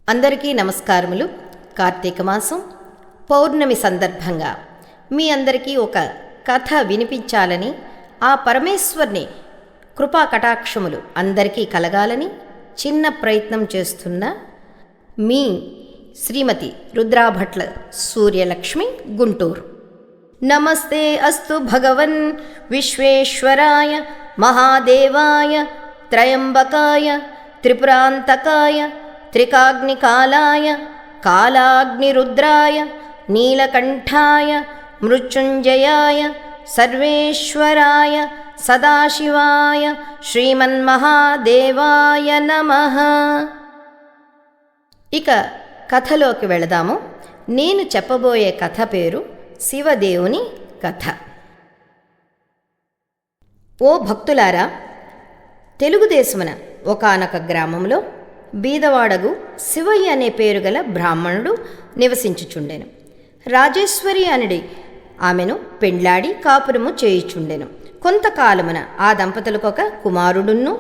అందరికీ నమస్కారములు. కార్తీక మాసం పౌర్ణమి సందర్భంగా మీ అందరికీ ఒక కథ వినిపించాలని, ఆ పరమేశ్వర్ని కృపా కటాక్షములు అందరికీ కలగాలని చిన్న ప్రయత్నం చేస్తున్న మీ శ్రీమతి రుద్రాభట్ల సూర్యలక్ష్మి, గుంటూరు. నమస్తే అస్తు భగవన్ విశ్వేశ్వరాయ మహాదేవాయ త్రయంబకాయ త్రిపురాంతకాయ త్రికాగ్నికాలాయ కాలాగ్నిరుద్రాయ నీలకంఠాయ మృత్యుంజయాయ సర్వేశ్వరాయ సదాశివాయ శ్రీమన్మహాదేవాయ నమః. ఇక కథలోకి వెళదాము. నేను చెప్పబోయే కథ పేరు శివదేవుని కథ. ఓ భక్తులారా, తెలుగుదేశమున ఒకానొక గ్రామంలో బీదవాడగు శివయ్య అనే పేరు గల బ్రాహ్మణుడు నివసించుచుండెను. రాజేశ్వరి అనుడి ఆమెను పెండ్లాడి కాపురము చేయుచుండెను. కొంతకాలమున ఆ దంపతులకొక కుమారుడును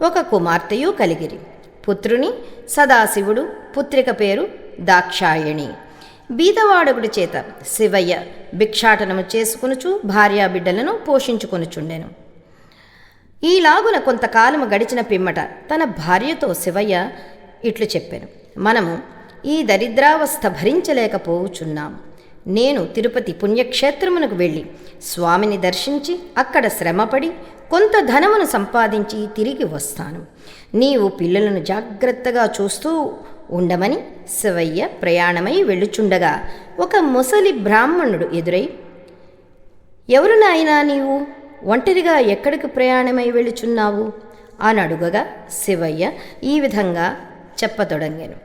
ఒక కుమార్తెయు కలిగిరి. పుత్రుని సదాశివుడు, పుత్రిక పేరు దాక్షాయణి. బీదవాడగుడి చేత శివయ్య భిక్షాటనము చేసుకొనుచు భార్యాబిడ్డలను పోషించుకొనుచుండెను. ఈలాగున కొంతకాలము గడిచిన పిమ్మట తన భార్యతో శివయ్య ఇట్లు చెప్పెను: మనము ఈ దరిద్రావస్థ భరించలేకపోవుచున్నాం. నేను తిరుపతి పుణ్యక్షేత్రమునకు వెళ్ళి స్వామిని దర్శించి అక్కడ శ్రమపడి కొంత ధనమును సంపాదించి తిరిగి వస్తాను. నీవు పిల్లలను జాగ్రత్తగా చూస్తూ ఉండమని శివయ్య ప్రయాణమై వెళ్ళుచుండగా ఒక ముసలి బ్రాహ్మణుడు ఎదురై, ఎవరు నాయనా నీవు? ఒంటరిగా ఎక్కడికి ప్రయాణమై వెళ్ళుచున్నావు అని అడుగగా శివయ్య ఈ విధంగా చెప్పతొడంగాను: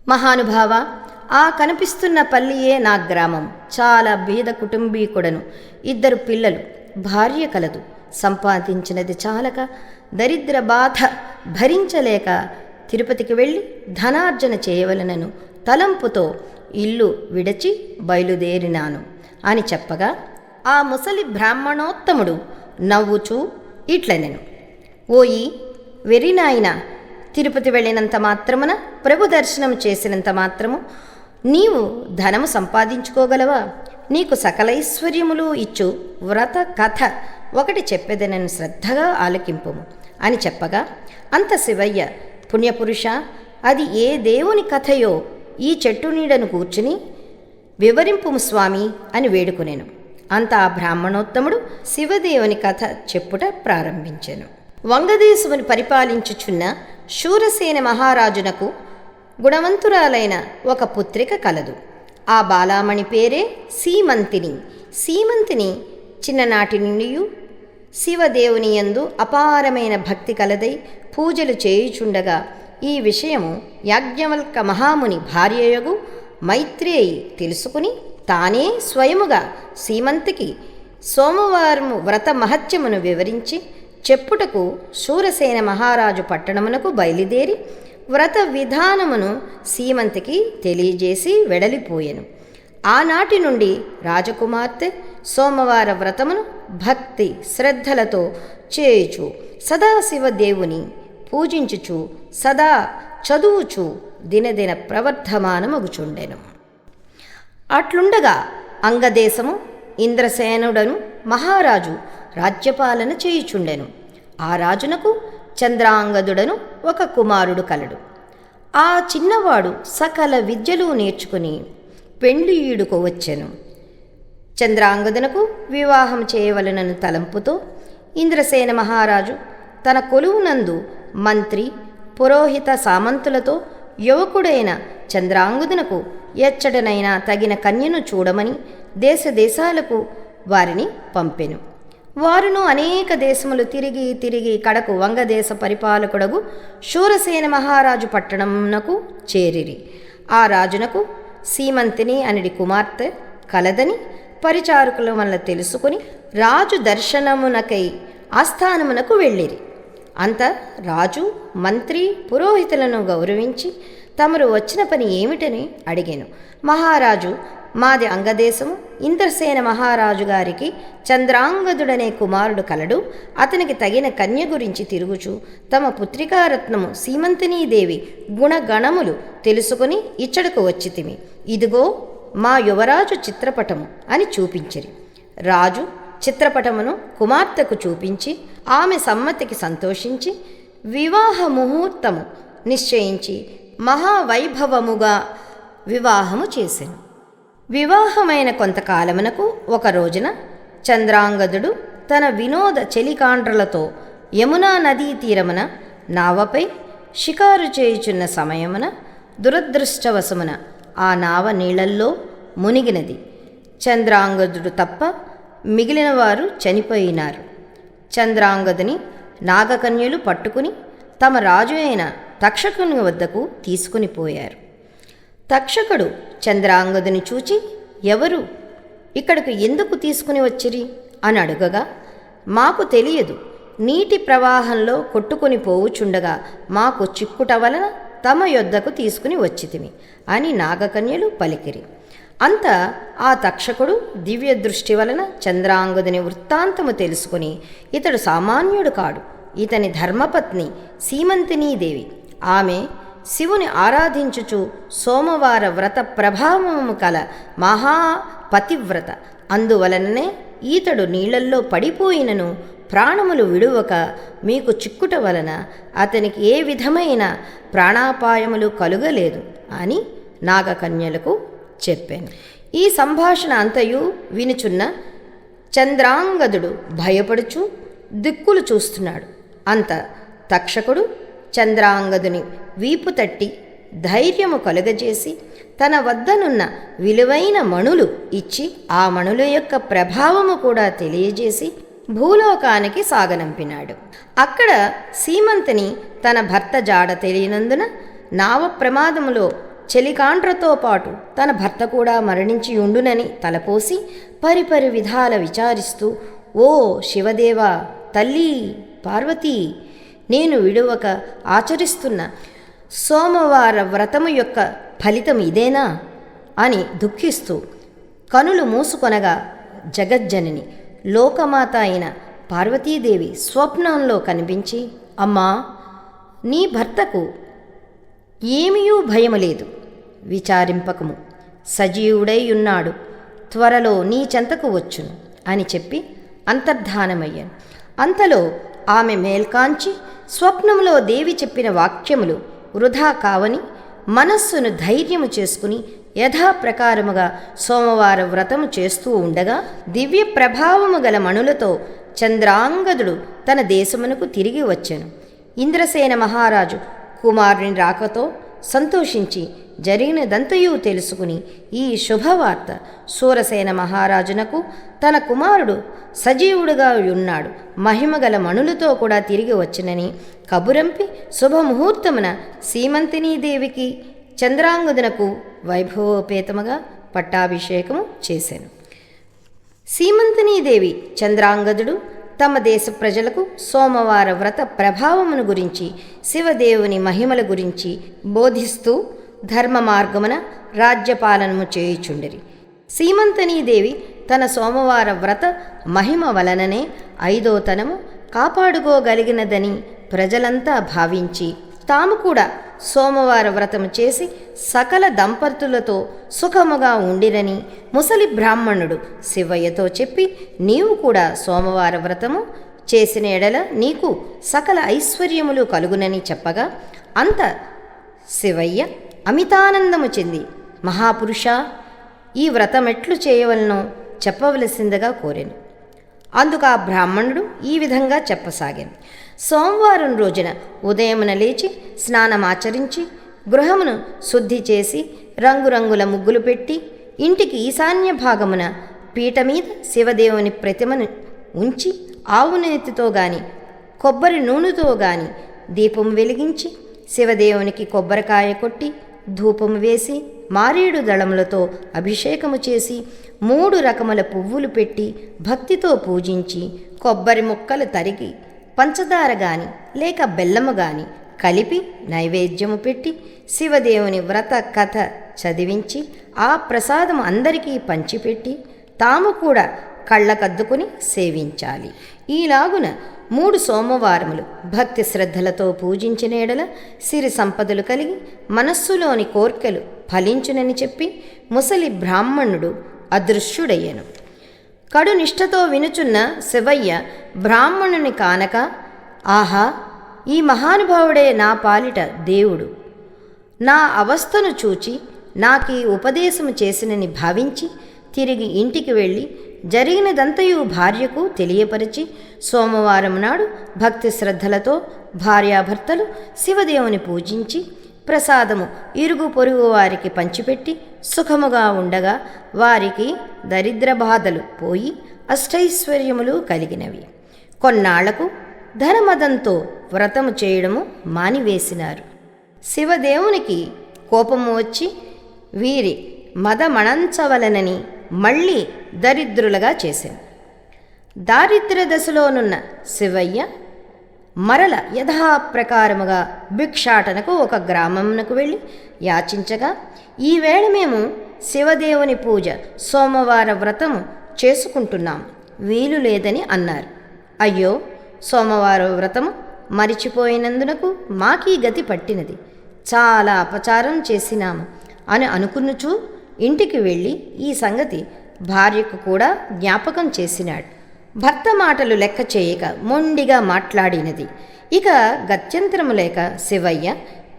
మహానుభావ, ఆ కనిపిస్తున్న పల్లియే నా గ్రామం. చాలా బీద కుటుంబీకుడను. 2 పిల్లలు, భార్య కలదు. సంపాదించినది చాలక దరిద్ర బాధ భరించలేక తిరుపతికి వెళ్ళి ధనార్జన చేయవలనను తలంపుతో ఇల్లు విడిచి బయలుదేరినాను అని చెప్పగా ఆ ముసలి బ్రాహ్మణోత్తముడు నవ్వుచూ ఇట్లనెను: ఓయి వెర్రినాయన, తిరుపతి వెళ్ళినంత మాత్రమున, ప్రభు దర్శనం చేసినంత మాత్రము నీవు ధనము సంపాదించుకోగలవా? నీకు సకలైశ్వర్యములు ఇచ్చు వ్రత కథ ఒకటి చెప్పేదనను శ్రద్ధగా ఆలకింపుము అని చెప్పగా అంత శివయ్య, పుణ్యపురుష, అది ఏ దేవుని కథయో ఈ చెట్టు నీడను కూర్చుని వివరింపుము స్వామి అని వేడుకొనెను. అంత ఆ బ్రాహ్మణోత్తముడు శివదేవుని కథ చెప్పుట ప్రారంభించెను. వంగదేశమును పరిపాలించుచున్న శూరసేన మహారాజునకు గుణవంతురాలైన ఒక పుత్రిక కలదు. ఆ బాలామణి పేరే సీమంతిని. సీమంతిని చిన్ననాటి నుండి శివదేవుని యందు అపారమైన భక్తి కలదై పూజలు చేయుచుండగా ఈ విషయము యాజ్ఞవల్క మహాముని భార్యయగు మైత్రేయి తెలుసుకుని తానే స్వయముగా సీమంతికి సోమవారము వ్రత మహత్యమును వివరించి చెప్పుటకు శూరసేన మహారాజు పట్టణమునకు బయలుదేరి వ్రత విధానమును సీమంతికి తెలియజేసి వెడలిపోయెను. ఆనాటి నుండి రాజకుమార్తె సోమవార వ్రతమును భక్తి శ్రద్ధలతో చేయుచు సదాశివదేవుని పూజించుచు సదా చదువుచు దినదిన ప్రవర్ధమానమగుచుండెను. అట్లుండగా అంగదేశము ఇంద్రసేనుడను మహారాజు రాజ్యపాలన చేయుచుండెను. ఆ రాజునకు చంద్రాంగదుడను ఒక కుమారుడు కలడు. ఆ చిన్నవాడు సకల విద్యలు నేర్చుకుని పెండ్లి ఈడుకు వచ్చెను. చంద్రాంగదునకు వివాహం చేయవలనను తలంపుతో ఇంద్రసేన మహారాజు తన కొలువునందు మంత్రి పురోహిత సామంతులతో యువకుడైన చంద్రాంగదునకు ఎచ్చటనైనా తగిన కన్యను చూడమని దేశాలకు వారిని పంపెను. వారును అనేక దేశములు తిరిగి తిరిగి కడకు వంగదేశ పరిపాలకుడగు శూరసేన మహారాజు పట్టణమునకు చేరిరి. ఆ రాజునకు సీమంతిని అనడి కుమార్తె కలదని పరిచారకుల వల్ల తెలుసుకుని రాజు దర్శనమునకై ఆస్థానమునకు వెళ్ళిరి. అంత రాజు మంత్రి పురోహితులను గౌరవించి తమరు వచ్చిన పని ఏమిటని అడిగాను. మహారాజు మాది అంగదేశము. ఇంద్రసేన మహారాజు గారికి చంద్రాంగదుడనే కుమారుడు కలడు. అతనికి తగిన కన్య గురించి తిరుగుచు తమ పుత్రికారత్నము సీమంతినీదేవి గుణగణములు తెలుసుకుని ఇచ్చడకు వచ్చితిమి. ఇదిగో మా యువరాజు చిత్రపటము అని చూపించిరి. రాజు చిత్రపటమును కుమార్తెకు చూపించి ఆమె సమ్మతికి సంతోషించి వివాహ ముహూర్తము నిశ్చయించి మహావైభవముగా వివాహము చేసెను. వివాహమైన కొంతకాలమునకు ఒక రోజున చంద్రాంగదుడు తన వినోద చెలికాండ్రలతో యమునా నదీ తీరమున నావపై షికారు చేయుచున్న సమయమున దురదృష్టవశమున ఆ నావ నీళ్లల్లో మునిగినది. చంద్రాంగదుడు తప్ప మిగిలిన వారు చనిపోయినారు. చంద్రాంగదుని నాగకన్యలు పట్టుకుని తమ రాజు అయిన తక్షకుని వద్దకు తీసుకుని పోయారు. తక్షకుడు చంద్రాంగదుని చూచి, ఎవరు ఇక్కడికి ఎందుకు తీసుకుని వచ్చిరి అని అడుగగా, మాకు తెలియదు, నీటి ప్రవాహంలో కొట్టుకుని పోవుచుండగా మాకు చిక్కుట వలన తమ యొద్దకు తీసుకుని వచ్చితిమి అని నాగకన్యలు పలికిరి. అంత ఆ తక్షకుడు దివ్య దృష్టి వలన చంద్రాంగదుని వృత్తాంతము తెలుసుకుని, ఇతడు సామాన్యుడు కాడు, ఇతని ధర్మపత్ని సీమంతినీదేవి. ఆమె శివుని ఆరాధించుచు సోమవార వ్రత ప్రభావము కల మహాపతివ్రత. అందువలననే ఈతడు నీళ్లల్లో పడిపోయినను ప్రాణములు విడువక మీకు చిక్కుట వలన అతనికి ఏ విధమైన ప్రాణాపాయములు కలుగలేదు అని నాగకన్యలకు చెప్పాను. ఈ సంభాషణ అంతయు వినుచున్న చంద్రాంగదుడు భయపడుచు దిక్కులు చూస్తున్నాడు. అంత తక్షకుడు చంద్రాంగదుని వీపు తట్టి ధైర్యము కలుగజేసి తన వద్దనున్న విలువైన మణులు ఇచ్చి ఆ మణుల యొక్క ప్రభావము కూడా తెలియజేసి భూలోకానికి సాగనంపినాడు. అక్కడ సీమంతిని తన భర్త జాడ తెలియనందున నావ ప్రమాదములో చెలికాండ్రతో పాటు తన భర్త కూడా మరణించి ఉండునని తలపోసి పరిపరి విధాల విచారిస్తూ, ఓ శివదేవా, తల్లి పార్వతీ, నేను విడువక ఆచరిస్తున్న సోమవార వ్రతము యొక్క ఫలితం ఇదేనా అని దుఃఖిస్తూ కనులు మూసుకొనగా జగజ్జనని లోకమాత అయిన పార్వతీదేవి స్వప్నంలో కనిపించి, అమ్మా, నీ భర్తకు ఏమీయూ భయము లేదు, విచారింపకము, సజీవుడై ఉన్నాడు, త్వరలో నీ చెంతకు వచ్చును అని చెప్పి అంతర్ధానమయ్యాను. అంతలో ఆమె మేల్కాంచి స్వప్నంలో దేవి చెప్పిన వాక్యములు వృధా కావని మనస్సును ధైర్యము చేసుకుని యథాప్రకారముగా సోమవార వ్రతము చేస్తూ ఉండగా దివ్య ప్రభావము గల మణులతో చంద్రాంగదుడు తన దేశమునకు తిరిగి వచ్చెను. ఇంద్రసేన మహారాజు కుమారుని రాకతో సంతోషించి జరిగినదంతయూ తెలుసుకుని ఈ శుభవార్త సూరసేన మహారాజునకు తన కుమారుడు సజీవుడుగా ఉన్నాడు, మహిమగల మణులతో కూడా తిరిగి వచ్చినని కబురంపి శుభముహూర్తమున సీమంతినీదేవికి చంద్రాంగదునకు వైభవోపేతముగా పట్టాభిషేకము చేశాను. సీమంతినీదేవి చంద్రాంగదుడు తమ దేశ ప్రజలకు సోమవార వ్రత ప్రభావమును గురించి శివదేవుని మహిమల గురించి బోధిస్తూ ధర్మ మార్గమున రాజ్యపాలనము చేయుచుండిరి. సీమంతినీదేవి తన సోమవార వ్రత మహిమ వలననే ఐదోతనము కాపాడుకోగలిగినదని ప్రజలంతా భావించి తాము కూడా సోమవార వ్రతము చేసి సకల దంపతులతో సుఖముగా ఉండిరని ముసలి బ్రాహ్మణుడు శివయ్యతో చెప్పి, నీవు కూడా సోమవార వ్రతము చేసిన ఎడల నీకు సకల ఐశ్వర్యములు కలుగునని చెప్పగా అంత శివయ్య అమితానందము చెంది, మహాపురుషా, ఈ వ్రతమెట్లు చేయవలనో చెప్పవలసిందిగా కోరెను. అందుకు ఆ బ్రాహ్మణుడు ఈ విధంగా చెప్పసాగాను. సోమవారం రోజున ఉదయమున లేచి స్నానమాచరించి గృహమును శుద్ధి చేసి రంగురంగుల ముగ్గులు పెట్టి ఇంటికి ఈశాన్య భాగమున పీట మీద శివదేవుని ప్రతిమను ఉంచి ఆవు నేతితో గాని కొబ్బరి నూనెతో గాని దీపం వెలిగించి శివదేవునికి కొబ్బరికాయ కొట్టి ధూపము వేసి మారేడు దళములతో అభిషేకము చేసి 3 రకముల పువ్వులు పెట్టి భక్తితో పూజించి కొబ్బరి ముక్కలు తరిగి పంచదార గాని లేక బెల్లము గాని కలిపి నైవేద్యము పెట్టి శివదేవుని వ్రత కథ చదివించి ఆ ప్రసాదం అందరికీ పంచిపెట్టి తాము కూడా కళ్ళకద్దుకుని సేవించాలి. ఈలాగున 3 సోమవారములు భక్తి శ్రద్ధలతో పూజించిన ఎడల సిరి సంపదలు కలిగి మనస్సులోని కోర్కెలు ఫలించునని చెప్పి ముసలి బ్రాహ్మణుడు అదృశ్యుడయ్యను. కడు నిష్ఠతో వినుచున్న శివయ్య బ్రాహ్మణుని కానక, ఆహా, ఈ మహానుభావుడే నా పాలిట దేవుడు, నా అవస్థను చూచి నాకీ ఉపదేశము చేసినని భావించి తిరిగి ఇంటికి వెళ్ళి జరిగినదంతయు భార్యకు తెలియపరిచి సోమవారం నాడు భక్తి శ్రద్ధలతో భార్యాభర్తలు శివదేవుని పూజించి ప్రసాదము ఇరుగు పొరుగు వారికి పంచిపెట్టి సుఖముగా ఉండగా వారికి దరిద్ర బాధలు పోయి అష్టైశ్వర్యములు కలిగినవి. కొన్నాళ్లకు ధనమదంతో వ్రతము చేయడము మానివేసినారు. శివదేవునికి కోపము వచ్చి వీరి మదమణంచవలనని మళ్ళీ దరిద్రులుగా చేశాను. దారిద్ర్య దశలోనున్న శివయ్య మరల యథాప్రకారముగా భిక్షాటనకు ఒక గ్రామమునకు వెళ్ళి యాచించగా, ఈవేళ మేము శివదేవుని పూజ సోమవార వ్రతము చేసుకుంటున్నాం, వీలు లేదని అన్నారు. అయ్యో, సోమవార వ్రతము మరిచిపోయినందునకు మాకీ గతి పట్టినది, చాలా అపచారం చేసినాము అని అనుకునుచూ ఇంటికి వెళ్ళి ఈ సంగతి భార్యకు కూడా జ్ఞాపకం చేసినాడు. భర్త మాటలు లెక్క చేయక మొండిగా మాట్లాడినది. ఇక గత్యంతరము లేక శివయ్య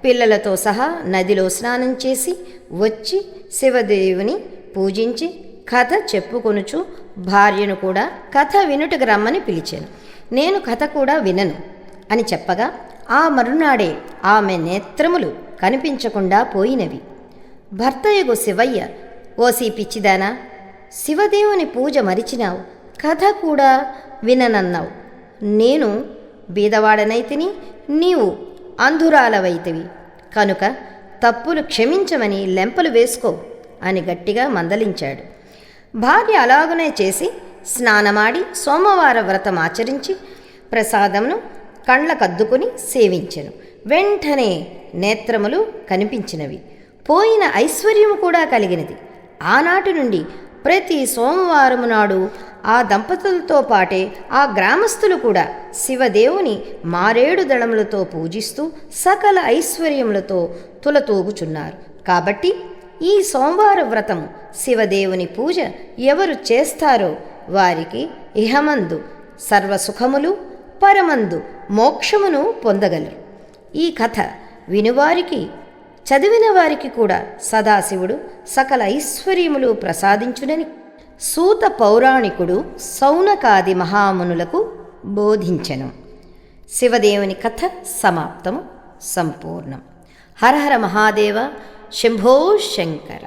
పిల్లలతో సహా నదిలో స్నానం చేసి వచ్చి శివదేవుని పూజించి కథ చెప్పుకొనుచు భార్యను కూడా కథ వినుటకు రమ్మని పిలిచాను. నేను కథ కూడా వినను అని చెప్పగా ఆ మరునాడే ఆమె నేత్రములు కనిపించకుండా పోయినవి. భర్తయగు శివయ్య, ఓసి పిచ్చిదానా, శివదేవుని పూజ మరిచినావు, కథ కూడా విననన్నావు. నేను బీదవాడనైతిని, నీవు అంధురాలవైతివి కనుక తప్పులు క్షమించమని లెంపలు వేసుకో అని గట్టిగా మందలించాడు. భార్య అలాగునే చేసి స్నానమాడి సోమవార వ్రతం ఆచరించి ప్రసాదమును కండ్లకద్దుకుని సేవించెను. వెంటనే నేత్రములు కనిపించినవి, పోయిన ఐశ్వర్యము కూడా కలిగినది. ఆనాటి నుండి ప్రతి సోమవారము నాడు ఆ దంపతులతో పాటే ఆ గ్రామస్తులు కూడా శివదేవుని మారేడు దళములతో పూజిస్తూ సకల ఐశ్వర్యములతో తులతూగుచున్నారు. కాబట్టి ఈ సోమవార వ్రతము శివదేవుని పూజ ఎవరు చేస్తారో వారికి ఇహమందు సర్వసుఖములు, పరమందు మోక్షమును పొందగలరు. ఈ కథ వినువారికి, చదివిన వారికి కూడా సదాశివుడు సకల ఐశ్వర్యములు ప్రసాదించునని సూత పౌరాణికుడు సౌనకాది మహామునులకు బోధించెను. శివదేవుని కథ సమాప్తము, సంపూర్ణం. హర హర మహాదేవ, శంభో శంకర.